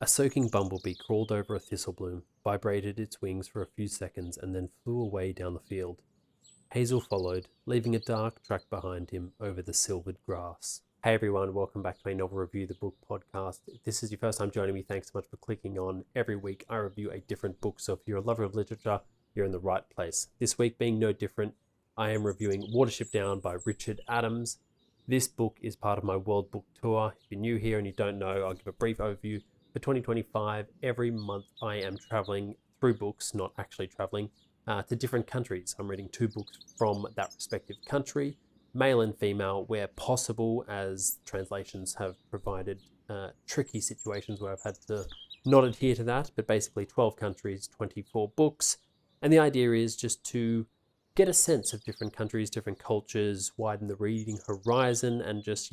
A soaking bumblebee crawled over a thistle bloom, vibrated its wings for a few seconds, and then flew away down the field. Hazel followed, leaving a dark track behind him over the silvered grass. Hey everyone, welcome back to my novel review, the Book Podcast. If this is your first time joining me, thanks so much for clicking on. Every week I review a different book, so if you're a lover of literature, you're in the right place. This week being no different, I am reviewing Watership Down by Richard Adams. This book is part of my World Book Tour. If you're new here and you don't know, I'll give a brief overview. For 2025, every month I am traveling through books, not actually traveling, to different countries. I'm reading 2 books from that respective country, male and female, where possible, as translations have provided tricky situations where I've had to not adhere to that, but basically 12 countries, 24 books. And the idea is just to get a sense of different countries, different cultures, widen the reading horizon, and just,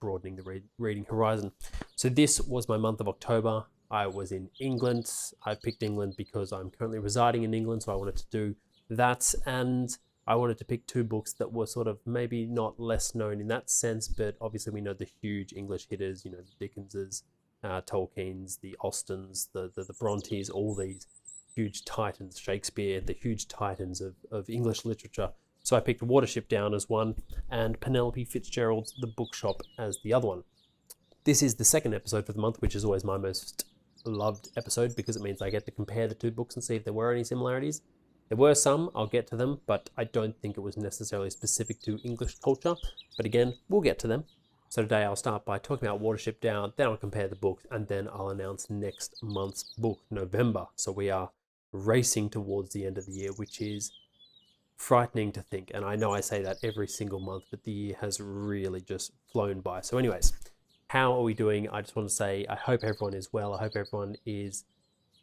broadening the reading horizon. So this was my month of October. I was in England. I picked England because I'm currently residing in England, so I wanted to do that. And I wanted to pick 2 books that were sort of maybe not less known in that sense, but obviously we know the huge English hitters, the Dickenses, Tolkien's, the Austens, the Brontes, all these huge titans, Shakespeare, the huge titans of English literature. So I picked Watership Down as one and Penelope Fitzgerald's The Bookshop as the other one. This is the second episode for the month, which is always my most loved episode because it means I get to compare the 2 books and see if there were any similarities. There were some, I'll get to them, but I don't think it was necessarily specific to English culture. But again, we'll get to them. So today I'll start by talking about Watership Down, then I'll compare the books, and then I'll announce next month's book, November. So we are racing towards the end of the year, which is frightening to think. And I know I say that every single month, but the year has really just flown by. So anyways, how are we doing? I just want to say I hope everyone is well. I hope everyone is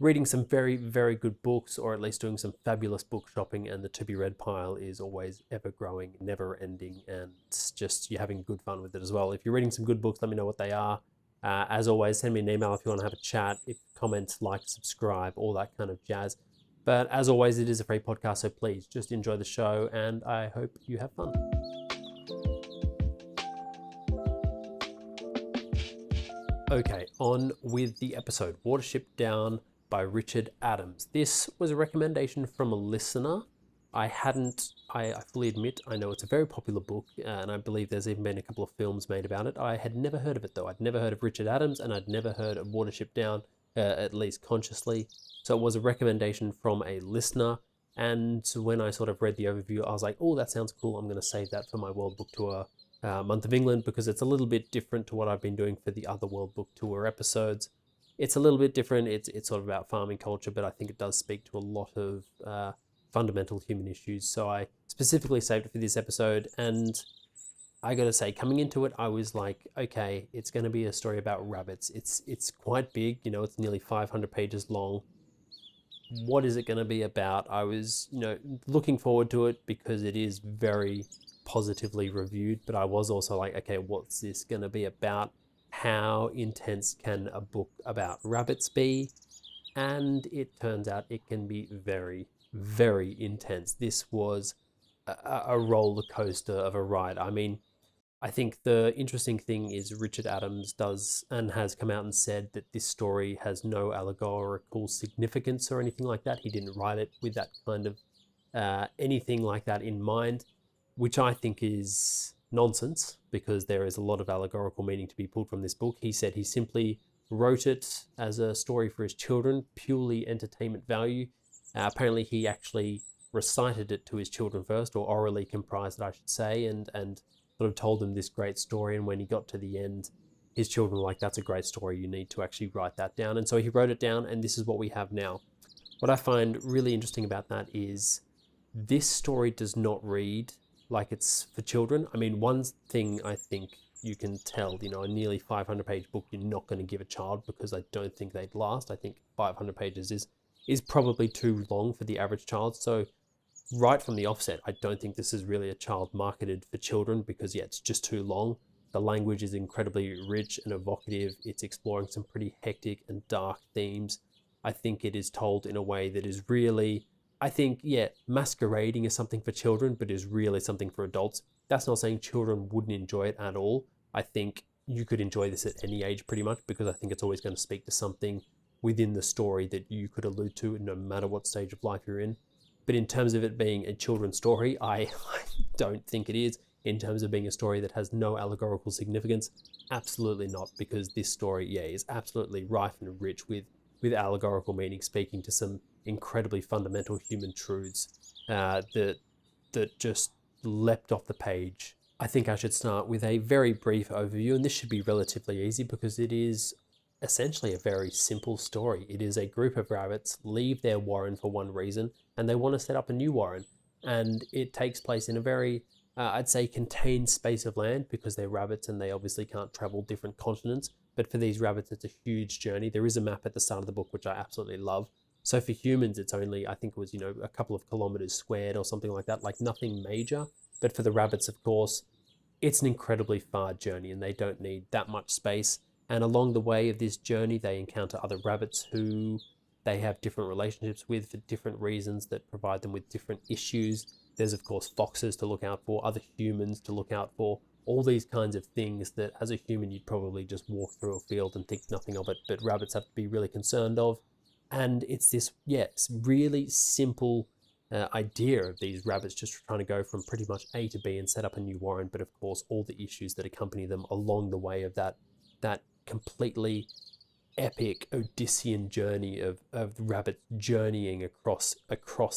reading some very, very good books, or at least doing some fabulous book shopping, and the to be read pile is always ever growing, never ending, and just you're having good fun with it as well. If you're reading some good books, let me know what they are. As always, send me an email if you want to have a chat, if comments, like, subscribe, all that kind of jazz. But as always, it is a free podcast, so please just enjoy the show, and I hope you have fun. Okay, on with the episode. Watership Down by Richard Adams. This was a recommendation from a listener. I fully admit, I know it's a very popular book, and I believe there's even been a couple of films made about it. I had never heard of it though. I'd never heard of Richard Adams, and I'd never heard of Watership Down, at least consciously. So it was a recommendation from a listener, and when I sort of read the overview, I was like, oh, that sounds cool. I'm going to save that for my World Book Tour month of England, because it's a little bit different to what I've been doing for the other World Book Tour episodes. It's a little bit different. It's sort of about farming culture, but I think it does speak to a lot of fundamental human issues. So I specifically saved it for this episode, and I gotta say, coming into it, I was like, okay, it's going to be a story about rabbits. It's quite big, it's nearly 500 pages long. What is it going to be about? I was, looking forward to it because it is very positively reviewed, but I was also like, okay, what's this going to be about? How intense can a book about rabbits be? And it turns out it can be very, very intense. This was a roller coaster of a ride. I mean, I think the interesting thing is Richard Adams does and has come out and said that this story has no allegorical significance or anything like that. He didn't write it with that kind of anything like that in mind, which I think is nonsense, because there is a lot of allegorical meaning to be pulled from this book. He said he simply wrote it as a story for his children, purely entertainment value. Apparently he actually recited it to his children first, or orally comprised it, I should say, and sort of told them this great story. And when he got to the end, his children were like, that's a great story, you need to actually write that down. And so he wrote it down, and this is what we have now. What I find really interesting about that is this story does not read like it's for children. I mean, one thing I think you can tell, a nearly 500-page book, you're not going to give a child, because I don't think they'd last. I think 500 pages is probably too long for the average child. So right from the offset, I don't think this is really a child marketed for children, because it's just too long. The language is incredibly rich and evocative. It's exploring some pretty hectic and dark themes. I think it is told in a way that is really, masquerading as something for children, but is really something for adults. That's not saying children wouldn't enjoy it at all. I think you could enjoy this at any age pretty much, because I think it's always going to speak to something within the story that you could allude to no matter what stage of life you're in. But in terms of it being a children's story, I don't think it is. In terms of being a story that has no allegorical significance, absolutely not, because this story, is absolutely rife and rich with allegorical meaning, speaking to some incredibly fundamental human truths that just leapt off the page. I think I should start with a very brief overview, and this should be relatively easy because it is essentially a very simple story. It is a group of rabbits leave their warren for one reason, and they want to set up a new warren. And it takes place in a very, I'd say, contained space of land, because they're rabbits and they obviously can't travel different continents. But for these rabbits, it's a huge journey. There is a map at the start of the book, which I absolutely love. So for humans, it's only, I think it was, a couple of kilometers squared or something like that, like nothing major. But for the rabbits, of course, it's an incredibly far journey and they don't need that much space. And along the way of this journey, they encounter other rabbits who they have different relationships with for different reasons that provide them with different issues. There's, of course, foxes to look out for, other humans to look out for, all these kinds of things that as a human, you'd probably just walk through a field and think nothing of it, but rabbits have to be really concerned of. And it's this, it's really simple idea of these rabbits just trying to go from pretty much A to B and set up a new warren, but of course all the issues that accompany them along the way of that completely epic Odyssean journey of rabbits journeying across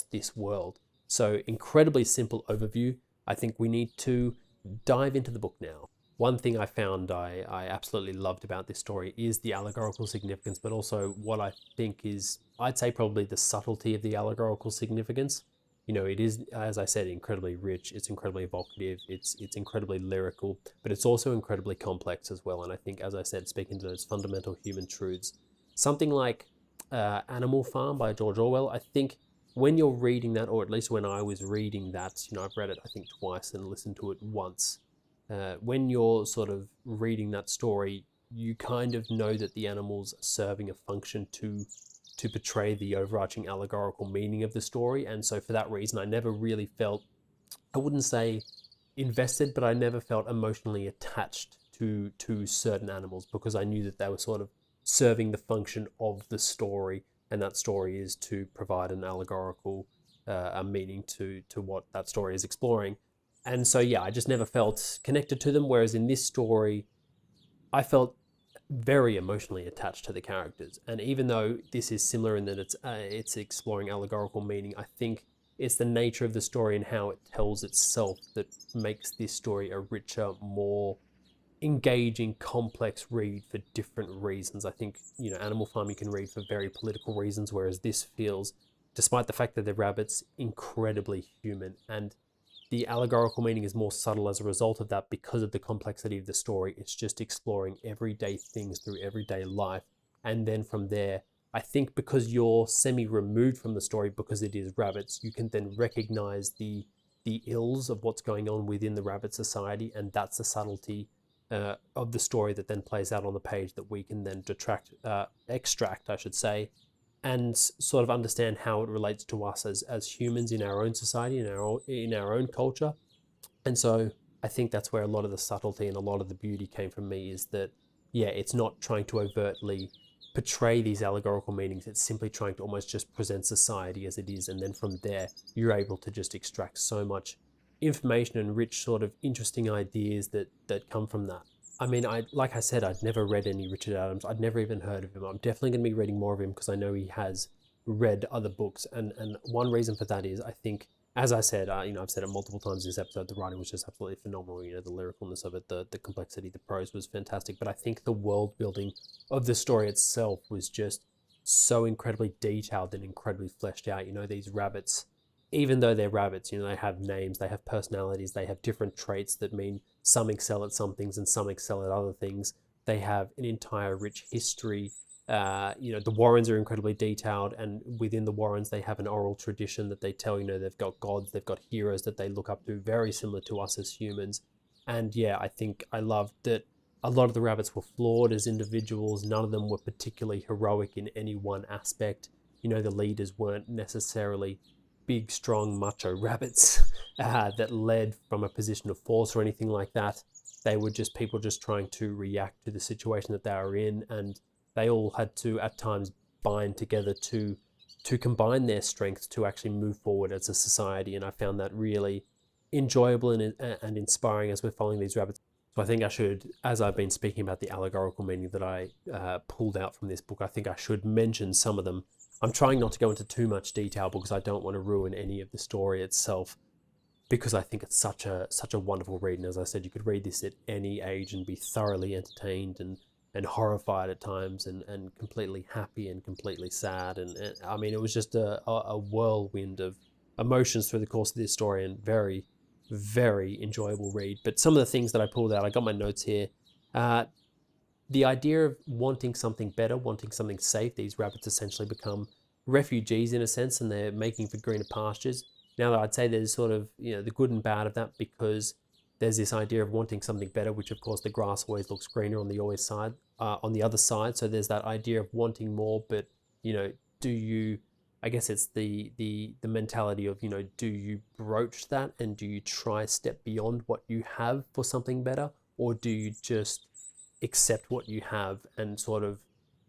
this world. So incredibly simple overview. I think we need to dive into the book now. One thing I found I absolutely loved about this story is the allegorical significance, but also what I think is, I'd say, probably the subtlety of the allegorical significance. It is, as I said, incredibly rich, it's incredibly evocative, it's incredibly lyrical, but it's also incredibly complex as well. And I think, as I said, speaking to those fundamental human truths, something like Animal Farm by George Orwell, I think when you're reading that, or at least when I was reading that, I've read it, I think, twice and listened to it once. When you're sort of reading that story, you kind of know that the animals are serving a function to portray the overarching allegorical meaning of the story. And so for that reason, I never really felt, I wouldn't say invested, but I never felt emotionally attached to certain animals, because I knew that they were sort of serving the function of the story, and that story is to provide an allegorical a meaning to what that story is exploring. And so, I just never felt connected to them. Whereas in this story, I felt very emotionally attached to the characters. And even though this is similar in that it's exploring allegorical meaning, I think it's the nature of the story and how it tells itself that makes this story a richer, more engaging, complex read for different reasons. I think, Animal Farm you can read for very political reasons, whereas this feels, despite the fact that they're rabbits, incredibly human. And the allegorical meaning is more subtle as a result of that, because of the complexity of the story. It's just exploring everyday things through everyday life. And then from there, I think because you're semi-removed from the story, because it is rabbits, you can then recognize the ills of what's going on within the rabbit society. And that's the subtlety of the story that then plays out on the page that we can then extract, I should say, and sort of understand how it relates to us as humans in our own society, in our own culture. And so I think that's where a lot of the subtlety and a lot of the beauty came from me, is that, it's not trying to overtly portray these allegorical meanings. It's simply trying to almost just present society as it is. And then from there, you're able to just extract so much information and rich sort of interesting ideas that come from that. I mean, like I said, I'd never read any Richard Adams. I'd never even heard of him. I'm definitely going to be reading more of him because I know he has read other books. And one reason for that is, I think, as I said, I've said it multiple times in this episode, the writing was just absolutely phenomenal. The lyricalness of it, the complexity, the prose was fantastic. But I think the world building of the story itself was just so incredibly detailed and incredibly fleshed out. These rabbits, even though they're rabbits, they have names, they have personalities, they have different traits that mean some excel at some things and some excel at other things. They have an entire rich history. The warrens are incredibly detailed, and within the warrens, they have an oral tradition that they tell, they've got gods, they've got heroes that they look up to, very similar to us as humans. And I think I loved that a lot of the rabbits were flawed as individuals. None of them were particularly heroic in any one aspect. The leaders weren't necessarily big, strong, macho rabbits that led from a position of force or anything like that. they were just people just trying to react to the situation that they were in, and they all had to at times bind together to combine their strengths to actually move forward as a society. And I found that really enjoyable and inspiring as we're following these rabbits. So I think I should, as I've been speaking about the allegorical meaning that I pulled out from this book, I think I should mention some of them. I'm trying not to go into too much detail because I don't want to ruin any of the story itself, because I think it's such a wonderful read. And as I said, you could read this at any age and be thoroughly entertained and horrified at times, and completely happy and completely sad. And I mean, it was just a whirlwind of emotions through the course of this story, and very, very enjoyable read. But some of the things that I pulled out, I got my notes here. The idea of wanting something better, wanting something safe. These rabbits essentially become refugees in a sense, and they're making for greener pastures. Now, I'd say there's sort of, the good and bad of that, because there's this idea of wanting something better, which of course the grass always looks greener on the other side. So there's that idea of wanting more, but do you? I guess it's the mentality of do you broach that, and do you try step beyond what you have for something better, or do you just accept what you have and sort of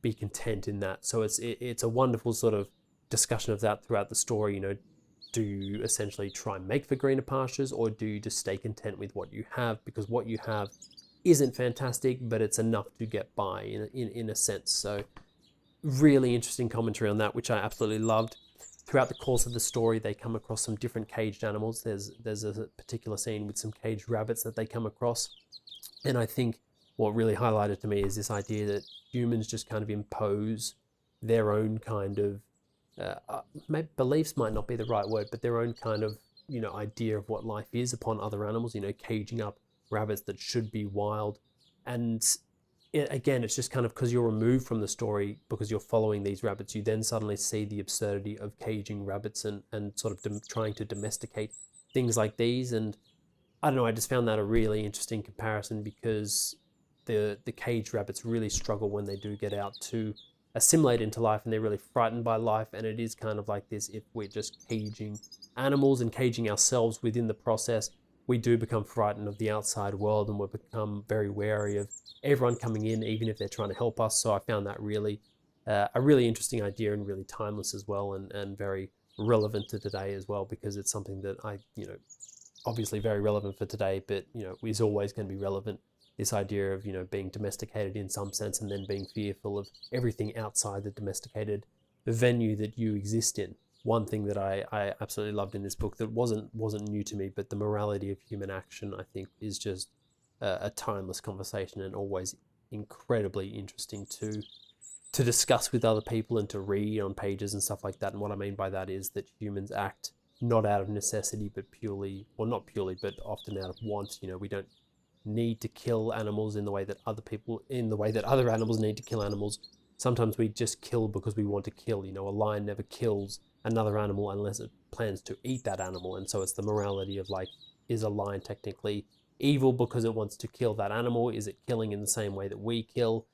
be content in that? So it's a wonderful sort of discussion of that throughout the story. Do you essentially try and make for greener pastures, or do you just stay content with what you have, because what you have isn't fantastic, but it's enough to get by in a sense. So really interesting commentary on that, which I absolutely loved. Throughout the course of the story, they come across some different caged animals. There's a particular scene with some caged rabbits that they come across, and I think what really highlighted to me is this idea that humans just kind of impose their own kind of beliefs might not be the right word, but their own kind of idea of what life is upon other animals. Caging up rabbits that should be wild, and again, it's just kind of because you're removed from the story, because you're following these rabbits, you then suddenly see the absurdity of caging rabbits and sort of trying to domesticate things like these. And I don't know, I just found that a really interesting comparison, because the caged rabbits really struggle when they do get out to assimilate into life, and they're really frightened by life. And it is kind of like this: if we're just caging animals and caging ourselves within the process, we do become frightened of the outside world, and we become very wary of everyone coming in, even if they're trying to help us. So I found that really a really interesting idea, and really timeless as well, and very relevant to today as well, because it's something that I obviously very relevant for today, but is always going to be relevant. This idea of being domesticated in some sense, and then being fearful of everything outside the domesticated venue that you exist in. One thing that I absolutely loved in this book that wasn't new to me, but the morality of human action, I think, is just a timeless conversation, and always incredibly interesting to discuss with other people and to read on pages and stuff like that. And what I mean by that is that humans act not out of necessity, but purely, or not purely, but often out of want. We don't need to kill animals in the way that other animals need to kill animals. Sometimes we just kill because we want to kill. A lion never kills another animal unless it plans to eat that animal. And so it's the morality of, like, is a lion technically evil because it wants to kill that animal? Is it killing in the same way that we kill?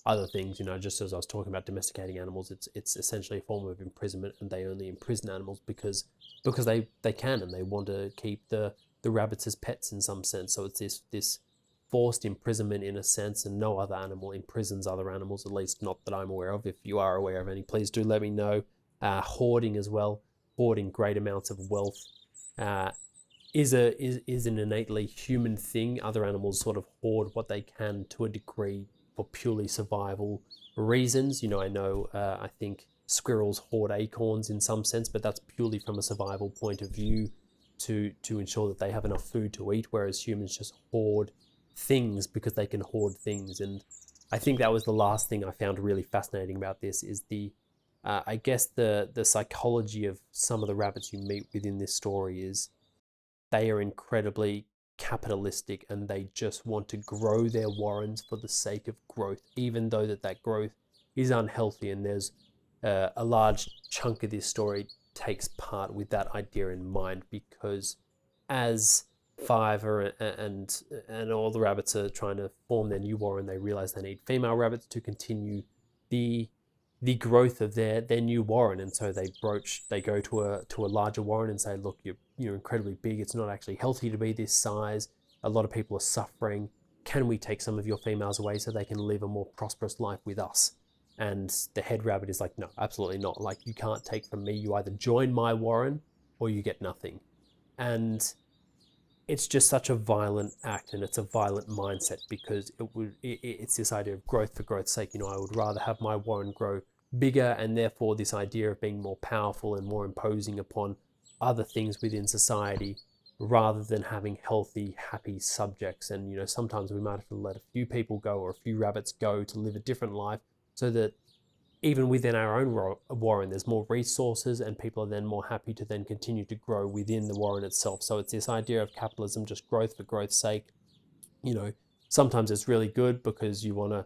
Other things, just as I was talking about domesticating animals, it's essentially a form of imprisonment, and they only imprison animals because they can, and they want to keep the rabbits as pets in some sense. So it's this forced imprisonment in a sense, and no other animal imprisons other animals, at least not that I'm aware of. If you are aware of any, please do let me know. Hoarding as well, hoarding great amounts of wealth is an innately human thing. Other animals sort of hoard what they can to a degree for purely survival reasons. I think squirrels hoard acorns in some sense, but that's purely from a survival point of view, to ensure that they have enough food to eat, whereas humans just hoard things because they can hoard things. And I think that was the last thing I found really fascinating about this, is I guess the psychology of some of the rabbits you meet within this story is they are incredibly capitalistic, and they just want to grow their warrens for the sake of growth, even though that growth is unhealthy. And there's a large chunk of this story takes part with that idea in mind, because as Fiver and all the rabbits are trying to form their new warren, they realize they need female rabbits to continue the growth of their new warren. And so they go to a larger warren and say, look, you're incredibly big, it's not actually healthy to be this size, a lot of people are suffering, can we take some of your females away so they can live a more prosperous life with us? And the head rabbit is like, no, absolutely not. Like, you can't take from me. You either join my warren or you get nothing. And it's just such a violent act, and it's a violent mindset, because it's this idea of growth for growth's sake. I would rather have my warren grow bigger, and therefore this idea of being more powerful and more imposing upon other things within society, rather than having healthy, happy subjects. And sometimes we might have to let a few people go, or a few rabbits go, to live a different life, so that even within our own warren, there's more resources, and people are then more happy to then continue to grow within the warren itself. So it's this idea of capitalism, just growth for growth's sake. Sometimes it's really good because you want to,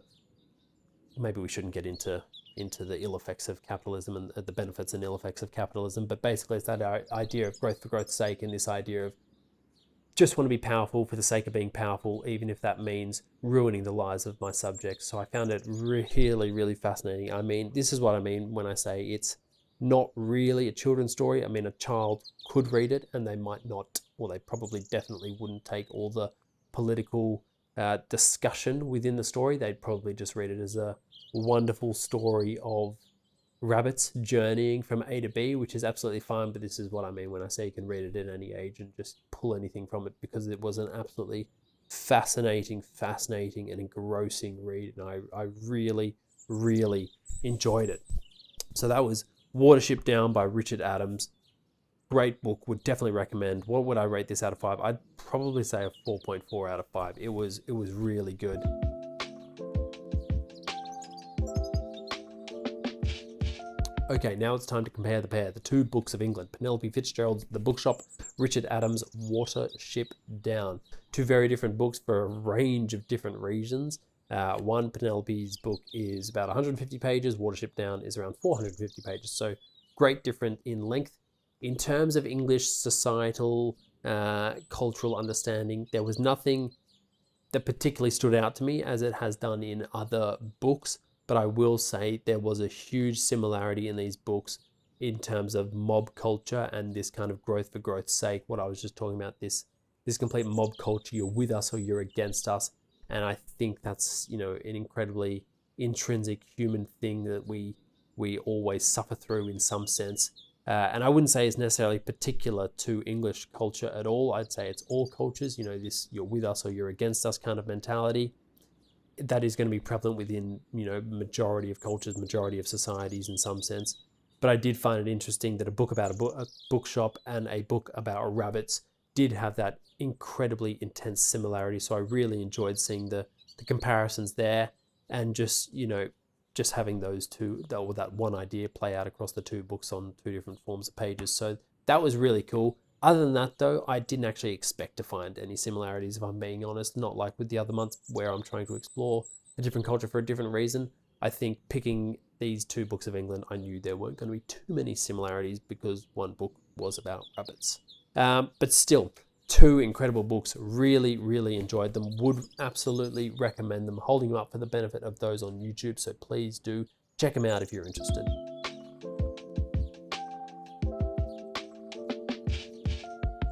maybe we shouldn't get into the ill effects of capitalism and the benefits and ill effects of capitalism, but basically it's that idea of growth for growth's sake, and this idea of just want to be powerful for the sake of being powerful, even if that means ruining the lives of my subjects. So I found it really, really fascinating. I mean, this is what I mean when I say it's not really a children's story. I mean, a child could read it and they might not, or they probably definitely wouldn't take all the political discussion within the story. They'd probably just read it as a wonderful story of rabbits journeying from A to B, which is absolutely fine. But this is what I mean when I say you can read it at any age and just pull anything from it, because it was an absolutely fascinating and engrossing read, and I really, really enjoyed it. So that was Watership Down by Richard Adams. Great book, would definitely recommend. What would I rate this out of 5? I'd probably say a 4.4 out of 5. It was really good. Okay, now it's time to compare the pair. The two books of England, Penelope Fitzgerald's The Bookshop, Richard Adams' Watership Down. Two very different books for a range of different reasons. One, Penelope's book, is about 150 pages. Watership Down is around 450 pages. So great different in length. In terms of English societal, cultural understanding, there was nothing that particularly stood out to me as it has done in other books. But I will say there was a huge similarity in these books in terms of mob culture and this kind of growth for growth's sake. What I was just talking about, this complete mob culture, you're with us or you're against us. And I think that's, an incredibly intrinsic human thing that we always suffer through in some sense. And I wouldn't say it's necessarily particular to English culture at all. I'd say it's all cultures, this you're with us or you're against us kind of mentality. That is going to be prevalent within, majority of cultures, majority of societies in some sense. But I did find it interesting that a book about a bookshop and a book about rabbits did have that incredibly intense similarity. So I really enjoyed seeing the comparisons there, and just having those two, or that one idea play out across the two books on two different forms of pages. So that was really cool. Other than that, though, I didn't actually expect to find any similarities, if I'm being honest. Not like with the other months where I'm trying to explore a different culture for a different reason. I think picking these two books of England, I knew there weren't going to be too many similarities because one book was about rabbits. But still, two incredible books. Really, really enjoyed them. Would absolutely recommend them. Holding them up for the benefit of those on YouTube. So please do check them out if you're interested.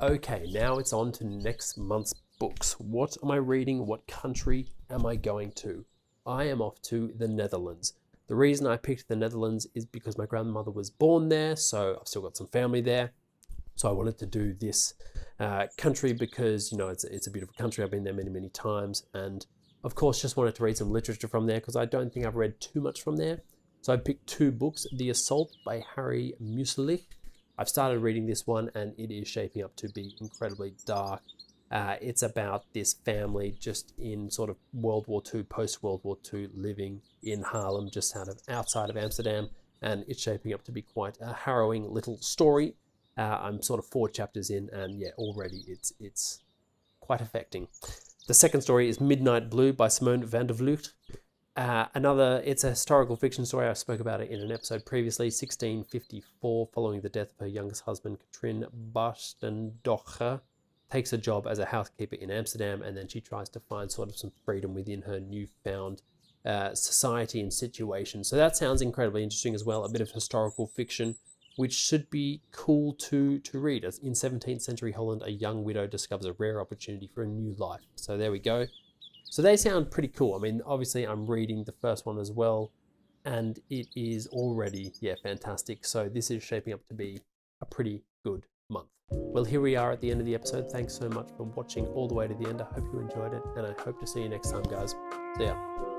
Okay, now it's on to next month's books. What am I reading? What country am I going to? I am off to the Netherlands. The reason I picked the Netherlands is because my grandmother was born there, so I've still got some family there. So I wanted to do this country because, it's a beautiful country. I've been there many, many times. And of course, just wanted to read some literature from there because I don't think I've read too much from there. So I picked two books, The Assault by Harry Muselich. I've started reading this one and it is shaping up to be incredibly dark. It's about this family just in sort of World War II, post-World War II, living in Haarlem, just outside of Amsterdam. And it's shaping up to be quite a harrowing little story. I'm sort of 4 chapters in and yeah, already it's quite affecting. The second story is Midnight Blue by Simone van der Vlugt. It's a historical fiction story. I spoke about it in an episode previously. 1654, following the death of her youngest husband, Katrine Barstendocher, takes a job as a housekeeper in Amsterdam, and then she tries to find sort of some freedom within her newfound society and situation. So that sounds incredibly interesting as well. A bit of historical fiction, which should be cool to read. As in 17th century Holland, a young widow discovers a rare opportunity for a new life. So there we go. So they sound pretty cool. I mean, obviously I'm reading the first one as well, and it is already, yeah, fantastic. So this is shaping up to be a pretty good month. Well, here we are at the end of the episode. Thanks so much for watching all the way to the end. I hope you enjoyed it, and I hope to see you next time, guys. See ya.